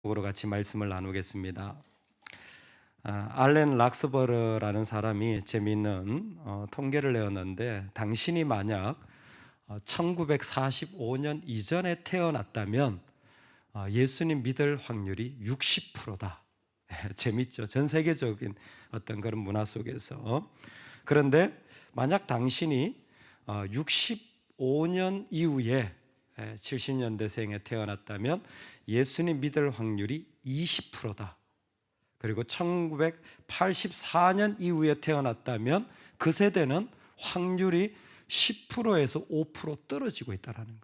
으로 같이 말씀을 나누겠습니다. 알렌 락스버르라는 사람이 재미있는 통계를 내었는데, 당신이 만약 1945년 이전에 태어났다면 예수님 믿을 확률이 60%다. 재밌죠? 전 세계적인 어떤 그런 문화 속에서. 그런데 만약 당신이 65년 이후에 70년대생에 태어났다면 예수님 믿을 확률이 20%다. 그리고 1984년 이후에 태어났다면 그 세대는 확률이 10%에서 5% 떨어지고 있다는 거예요.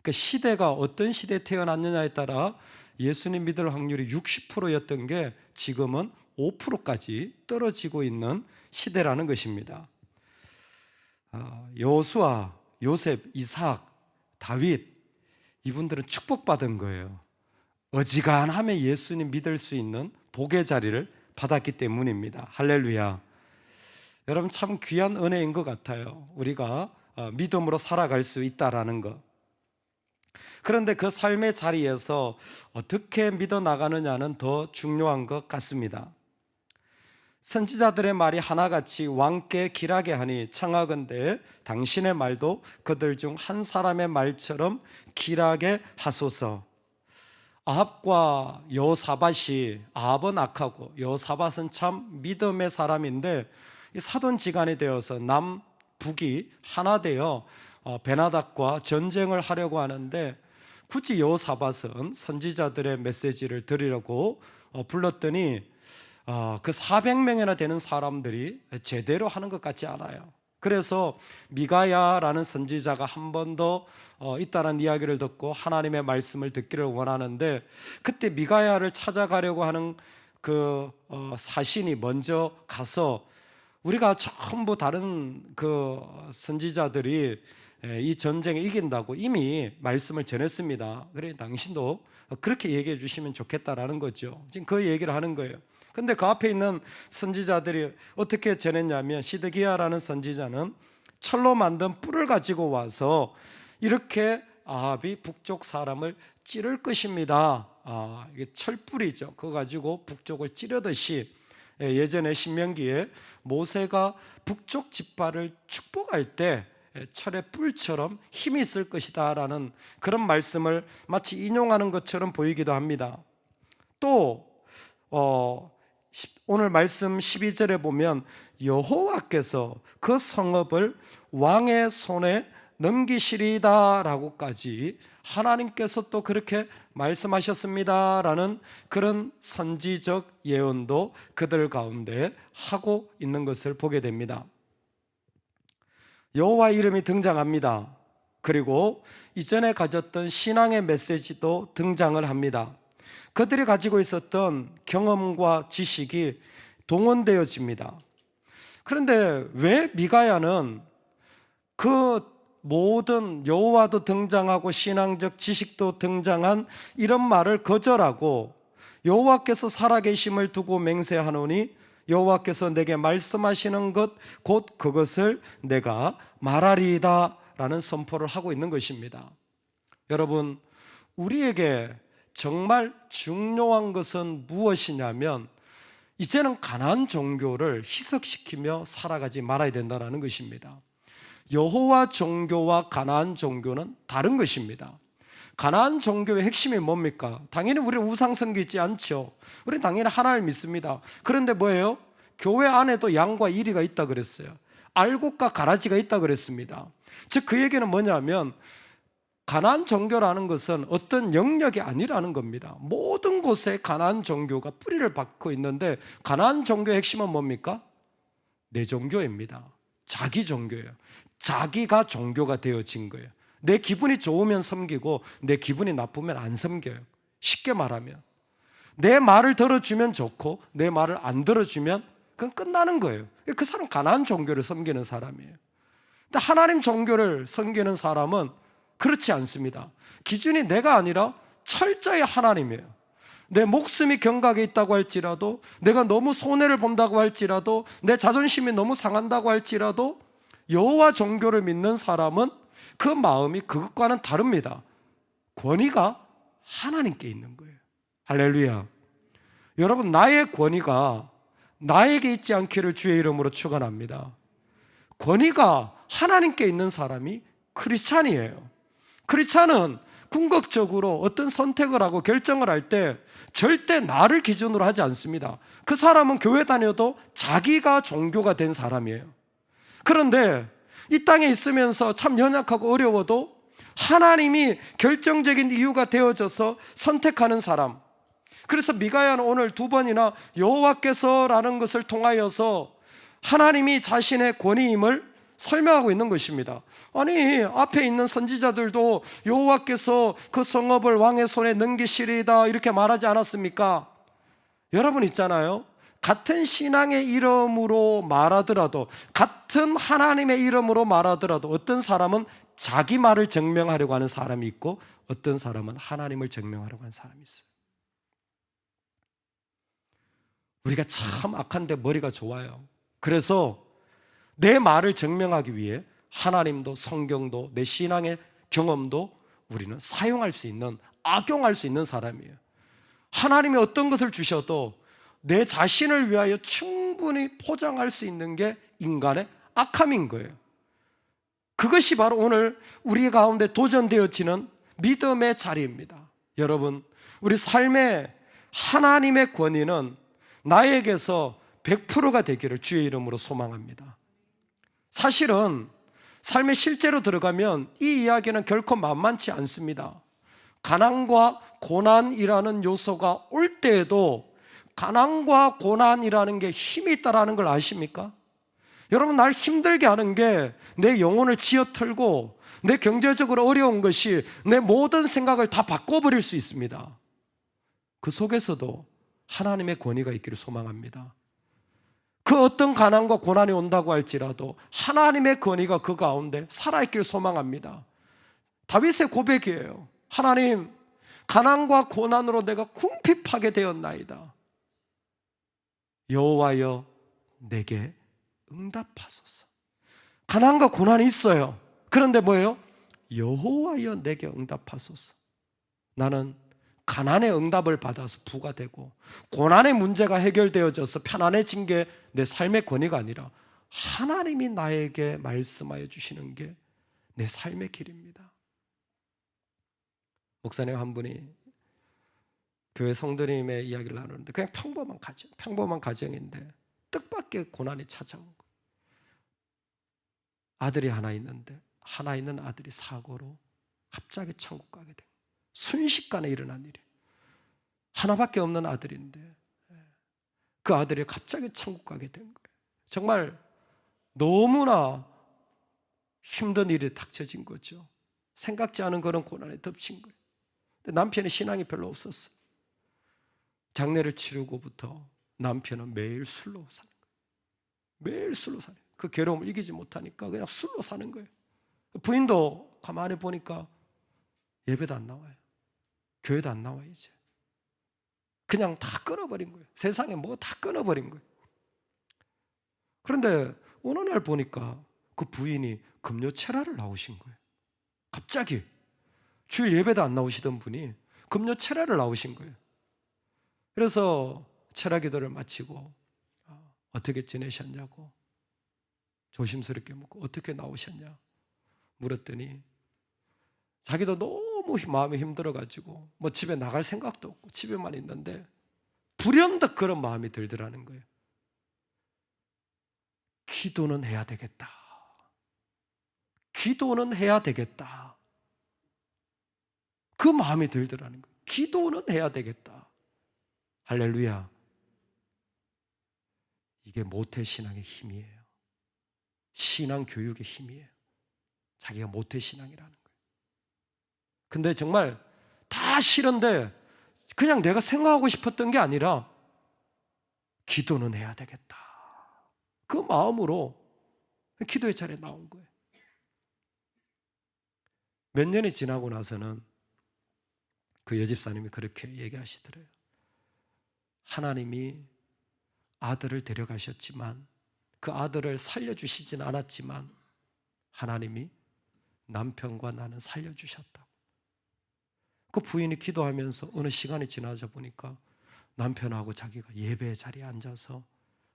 그러니까 시대가 어떤 시대에 태어났느냐에 따라 예수님 믿을 확률이 60%였던 게 지금은 5%까지 떨어지고 있는 시대라는 것입니다. 여호수아, 요셉, 이삭, 다윗, 이분들은 축복받은 거예요. 어지간하면 예수님 믿을 수 있는 복의 자리를 받았기 때문입니다. 할렐루야. 여러분, 참 귀한 은혜인 것 같아요. 우리가 믿음으로 살아갈 수 있다라는 것. 그런데 그 삶의 자리에서 어떻게 믿어 나가느냐는 더 중요한 것 같습니다. 선지자들의 말이 하나같이 왕께 길하게 하니 청하건대 당신의 말도 그들 중 한 사람의 말처럼 길하게 하소서. 아합과 여호사밧이, 아합은 악하고 여호사밧은 참 믿음의 사람인데, 사돈지간이 되어서 남북이 하나 되어 베나닥과 전쟁을 하려고 하는데, 굳이 여호사밧은 선지자들의 메시지를 들으려고 불렀더니 그 400명이나 되는 사람들이 제대로 하는 것 같지 않아요. 그래서 미가야라는 선지자가 한 번 더 있다는 이야기를 듣고 하나님의 말씀을 듣기를 원하는데, 그때 미가야를 찾아가려고 하는 그 사신이 먼저 가서, 우리가 전부 다른 그 선지자들이 이 전쟁에 이긴다고 이미 말씀을 전했습니다. 그래 당신도 그렇게 얘기해 주시면 좋겠다라는 거죠. 지금 그 얘기를 하는 거예요. 근데 그 앞에 있는 선지자들이 어떻게 전했냐면, 시드기야라는 선지자는 철로 만든 뿔을 가지고 와서 이렇게 아합이 북쪽 사람을 찌를 것입니다. 이게 철뿔이죠. 그거 가지고 북쪽을 찌르듯이, 예전에 신명기에 모세가 북쪽 지파를 축복할 때 철의 뿔처럼 힘이 있을 것이다 라는 그런 말씀을 마치 인용하는 것처럼 보이기도 합니다. 또 오늘 말씀 12절에 보면 여호와께서 그 성읍을 왕의 손에 넘기시리다 라고까지 하나님께서 또 그렇게 말씀하셨습니다 라는 그런 선지적 예언도 그들 가운데 하고 있는 것을 보게 됩니다. 여호와 이름이 등장합니다. 그리고 이전에 가졌던 신앙의 메시지도 등장을 합니다. 그들이 가지고 있었던 경험과 지식이 동원되어집니다. 그런데 왜 미가야는 그 모든 여호와도 등장하고 신앙적 지식도 등장한 이런 말을 거절하고, 여호와께서 살아계심을 두고 맹세하노니 여호와께서 내게 말씀하시는 것 곧 그것을 내가 말하리이다 라는 선포를 하고 있는 것입니다. 여러분, 우리에게 정말 중요한 것은 무엇이냐면, 이제는 가나안 종교를 희석시키며 살아가지 말아야 된다는 것입니다. 여호와 종교와 가나안 종교는 다른 것입니다. 가나안 종교의 핵심이 뭡니까? 당연히 우리는 우상 섬기지 않죠. 우리는 당연히 하나님을 믿습니다. 그런데 뭐예요? 교회 안에도 양과 이리가 있다 그랬어요. 알곡과 가라지가 있다 그랬습니다. 즉 그 얘기는 뭐냐면, 가나안 종교라는 것은 어떤 영역이 아니라는 겁니다. 모든 곳에 가나안 종교가 뿌리를 받고 있는데, 가나안 종교의 핵심은 뭡니까? 내 종교입니다. 자기 종교예요. 자기가 종교가 되어진 거예요. 내 기분이 좋으면 섬기고 내 기분이 나쁘면 안 섬겨요. 쉽게 말하면 내 말을 들어주면 좋고 내 말을 안 들어주면 그건 끝나는 거예요. 그 사람은 가나안 종교를 섬기는 사람이에요. 근데 하나님 종교를 섬기는 사람은 그렇지 않습니다. 기준이 내가 아니라 철저히 하나님이에요. 내 목숨이 경각에 있다고 할지라도, 내가 너무 손해를 본다고 할지라도, 내 자존심이 너무 상한다고 할지라도, 여호와 종교를 믿는 사람은 그 마음이 그것과는 다릅니다. 권위가 하나님께 있는 거예요. 할렐루야. 여러분, 나의 권위가 나에게 있지 않기를 주의 이름으로 축원합니다. 권위가 하나님께 있는 사람이 크리스찬이에요. 크리스찬은 궁극적으로 어떤 선택을 하고 결정을 할 때 절대 나를 기준으로 하지 않습니다. 그 사람은 교회 다녀도 자기가 종교가 된 사람이에요. 그런데 이 땅에 있으면서 참 연약하고 어려워도 하나님이 결정적인 이유가 되어져서 선택하는 사람. 그래서 미가야는 오늘 2번이나 여호와께서라는 것을 통하여서 하나님이 자신의 권위임을 설명하고 있는 것입니다. 아니, 앞에 있는 선지자들도 여호와께서 그 성읍을 왕의 손에 넘기시리이다 이렇게 말하지 않았습니까? 여러분 있잖아요, 같은 신앙의 이름으로 말하더라도, 같은 하나님의 이름으로 말하더라도 어떤 사람은 자기 말을 증명하려고 하는 사람이 있고 어떤 사람은 하나님을 증명하려고 하는 사람이 있어요. 우리가 참 악한데 머리가 좋아요. 그래서 내 말을 증명하기 위해 하나님도 성경도 내 신앙의 경험도 우리는 사용할 수 있는, 악용할 수 있는 사람이에요. 하나님이 어떤 것을 주셔도 내 자신을 위하여 충분히 포장할 수 있는 게 인간의 악함인 거예요. 그것이 바로 오늘 우리 가운데 도전되어지는 믿음의 자리입니다. 여러분, 우리 삶의 하나님의 권위는 나에게서 100%가 되기를 주의 이름으로 소망합니다. 사실은 삶의 실제로 들어가면 이 이야기는 결코 만만치 않습니다. 가난과 고난이라는 요소가 올 때에도 가난과 고난이라는 게 힘이 있다는 걸 아십니까? 여러분, 날 힘들게 하는 게 내 영혼을 지어털고 내 경제적으로 어려운 것이 내 모든 생각을 다 바꿔버릴 수 있습니다. 그 속에서도 하나님의 권위가 있기를 소망합니다. 그 어떤 가난과 고난이 온다고 할지라도 하나님의 권위가 그 가운데 살아있기를 소망합니다. 다윗의 고백이에요. 하나님, 가난과 고난으로 내가 궁핍하게 되었나이다. 여호와여 내게 응답하소서. 가난과 고난이 있어요. 그런데 뭐예요? 여호와여 내게 응답하소서. 나는 가난의 응답을 받아서 부가 되고 고난의 문제가 해결되어져서 편안해진 게 내 삶의 권위가 아니라 하나님이 나에게 말씀하여 주시는 게 내 삶의 길입니다. 목사님 한 분이 교회 성도님의 이야기를 나누는데 그냥 평범한 가정인데 뜻밖의 고난이 찾아온 거예요. 아들이 하나 있는데 하나 있는 아들이 사고로 갑자기 천국 가게 된 거예요. 순식간에 일어난 일이에요. 하나밖에 없는 아들인데 그 아들이 갑자기 천국 가게 된 거예요. 정말 너무나 힘든 일이 닥쳐진 거죠. 생각지 않은 그런 고난에 덮친 거예요. 근데 남편이 신앙이 별로 없었어요. 장례를 치르고부터 남편은 매일 술로 사는 거예요. 매일 술로 사는 거예요. 그 괴로움을 이기지 못하니까 그냥 술로 사는 거예요. 부인도 가만히 보니까 예배도 안 나와요. 교회도 안 나와요. 이제 그냥 다 끊어버린 거예요. 세상에 뭐 다 끊어버린 거예요. 그런데 어느 날 보니까 그 부인이 금요 체라를 나오신 거예요. 갑자기 주일 예배도 안 나오시던 분이 금요 체라를 나오신 거예요. 그래서 체라 기도를 마치고 어떻게 지내셨냐고 조심스럽게 묻고 어떻게 나오셨냐 물었더니 자기도 너무 마음이 힘들어가지고 뭐 집에 나갈 생각도 없고 집에만 있는데 불현듯 그런 마음이 들더라는 거예요. 기도는 해야 되겠다. 기도는 해야 되겠다. 그 마음이 들더라는 거예요. 기도는 해야 되겠다. 할렐루야. 이게 모태신앙의 힘이에요. 신앙 교육의 힘이에요. 자기가 모태신앙이라는 거예요. 근데 정말 다 싫은데 그냥 내가 생각하고 싶었던 게 아니라 기도는 해야 되겠다. 그 마음으로 기도의 자리에 나온 거예요. 몇 년이 지나고 나서는 그 여집사님이 그렇게 얘기하시더래요. 하나님이 아들을 데려가셨지만 그 아들을 살려주시진 않았지만 하나님이 남편과 나는 살려주셨다고. 그 부인이 기도하면서 어느 시간이 지나자 보니까 남편하고 자기가 예배 자리에 앉아서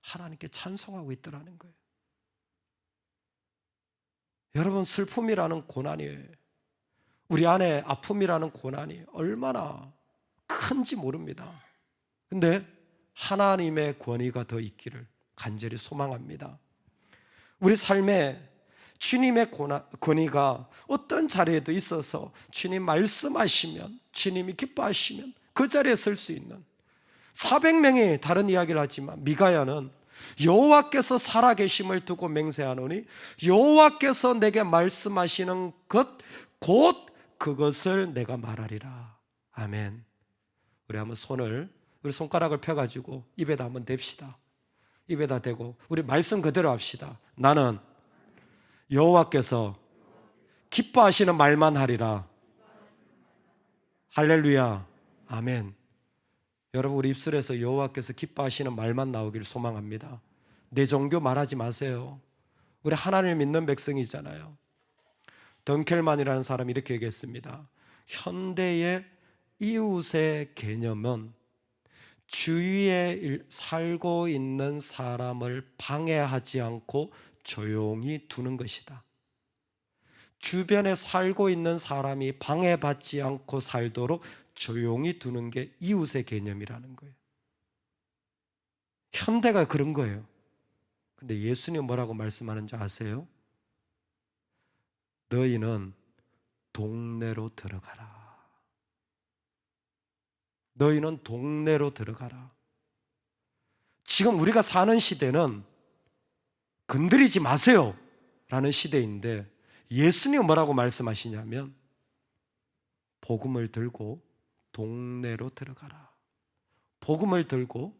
하나님께 찬송하고 있더라는 거예요. 여러분, 슬픔이라는 고난이, 우리 안에 아픔이라는 고난이 얼마나 큰지 모릅니다. 근데 하나님의 권위가 더 있기를 간절히 소망합니다. 우리 삶에 주님의 권위가 어떤 자리에도 있어서 주님 말씀하시면, 주님이 기뻐하시면 그 자리에 설 수 있는, 400명이 다른 이야기를 하지만 미가야는 여호와께서 살아계심을 두고 맹세하노니 여호와께서 내게 말씀하시는 것 곧 그것을 내가 말하리라. 아멘. 우리 한번 우리 손가락을 펴가지고 입에다 한번 댑시다. 입에다 대고 우리 말씀 그대로 합시다. 나는 여호와께서 기뻐하시는 말만 하리라. 할렐루야. 아멘. 여러분, 우리 입술에서 여호와께서 기뻐하시는 말만 나오기를 소망합니다. 내 종교 말하지 마세요. 우리 하나님을 믿는 백성이잖아요. 덩켈만이라는 사람이 이렇게 얘기했습니다. 현대의 이웃의 개념은 주위에 살고 있는 사람을 방해하지 않고 조용히 두는 것이다. 주변에 살고 있는 사람이 방해받지 않고 살도록 조용히 두는 게 이웃의 개념이라는 거예요. 현대가 그런 거예요. 근데 예수님 뭐라고 말씀하는지 아세요? 너희는 동네로 들어가라. 너희는 동네로 들어가라. 지금 우리가 사는 시대는 건드리지 마세요 라는 시대인데, 예수님 뭐라고 말씀하시냐면 복음을 들고 동네로 들어가라. 복음을 들고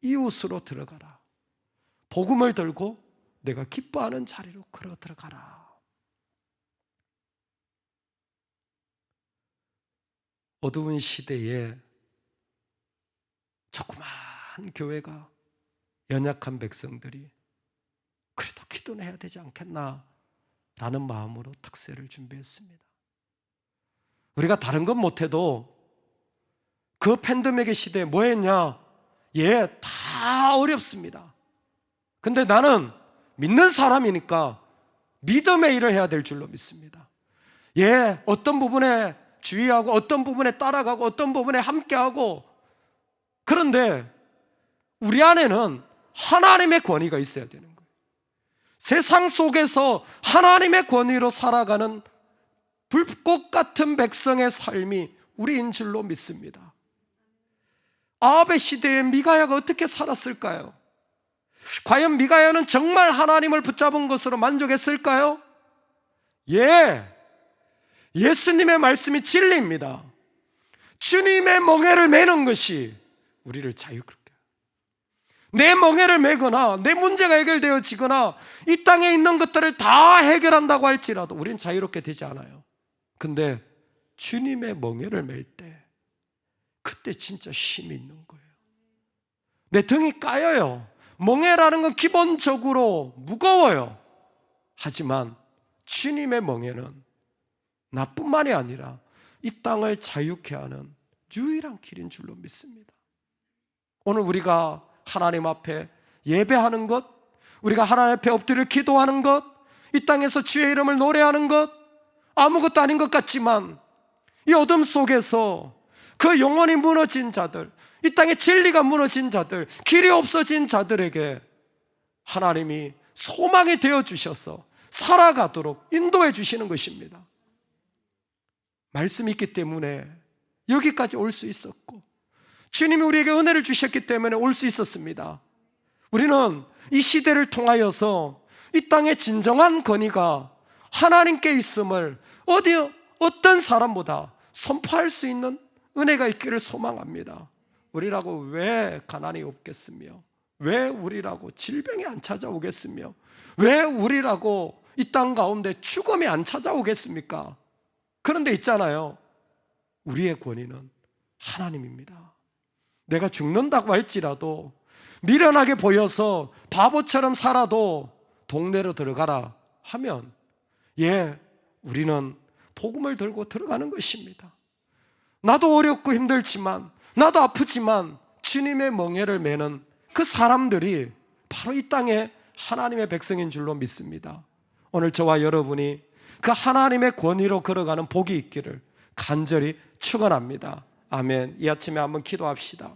이웃으로 들어가라. 복음을 들고 내가 기뻐하는 자리로 걸어 들어가라. 어두운 시대에 조그만 교회가, 연약한 백성들이 그래도 기도는 해야 되지 않겠나 라는 마음으로 특세를 준비했습니다. 우리가 다른 건 못해도 그 팬데믹의 시대에 뭐 했냐? 다 어렵습니다. 근데 나는 믿는 사람이니까 믿음의 일을 해야 될 줄로 믿습니다. 어떤 부분에 주의하고 어떤 부분에 따라가고 어떤 부분에 함께하고, 그런데 우리 안에는 하나님의 권위가 있어야 되는 거예요. 세상 속에서 하나님의 권위로 살아가는 불꽃 같은 백성의 삶이 우리인 줄로 믿습니다. 아합의 시대에 미가야가 어떻게 살았을까요? 과연 미가야는 정말 하나님을 붙잡은 것으로 만족했을까요? 예수님의 말씀이 진리입니다. 주님의 멍에를 매는 것이 우리를 자유롭게 해요. 내 멍에를 매거나 내 문제가 해결되어지거나 이 땅에 있는 것들을 다 해결한다고 할지라도 우리는 자유롭게 되지 않아요. 근데 주님의 멍에를 맬 때 그때 진짜 힘이 있는 거예요. 내 등이 까여요. 멍에라는 건 기본적으로 무거워요. 하지만 주님의 멍에는 나뿐만이 아니라 이 땅을 자유케 하는 유일한 길인 줄로 믿습니다. 오늘 우리가 하나님 앞에 예배하는 것, 우리가 하나님 앞에 엎드려 기도하는 것, 이 땅에서 주의 이름을 노래하는 것, 아무것도 아닌 것 같지만 이 어둠 속에서 그 영혼이 무너진 자들, 이 땅에 진리가 무너진 자들, 길이 없어진 자들에게 하나님이 소망이 되어주셔서 살아가도록 인도해 주시는 것입니다. 말씀이 있기 때문에 여기까지 올 수 있었고, 주님이 우리에게 은혜를 주셨기 때문에 올 수 있었습니다. 우리는 이 시대를 통하여서 이 땅의 진정한 권위가 하나님께 있음을 어떤 사람보다 선포할 수 있는 은혜가 있기를 소망합니다. 우리라고 왜 가난이 없겠으며, 왜 우리라고 질병이 안 찾아오겠으며, 왜 우리라고 이 땅 가운데 죽음이 안 찾아오겠습니까? 그런데 있잖아요, 우리의 권위는 하나님입니다. 내가 죽는다고 할지라도 미련하게 보여서 바보처럼 살아도 동네로 들어가라 하면 우리는 복음을 들고 들어가는 것입니다. 나도 어렵고 힘들지만, 나도 아프지만 주님의 멍에를 매는 그 사람들이 바로 이 땅에 하나님의 백성인 줄로 믿습니다. 오늘 저와 여러분이 그 하나님의 권위로 걸어가는 복이 있기를 간절히 축원합니다. 아멘. 이 아침에 한번 기도합시다.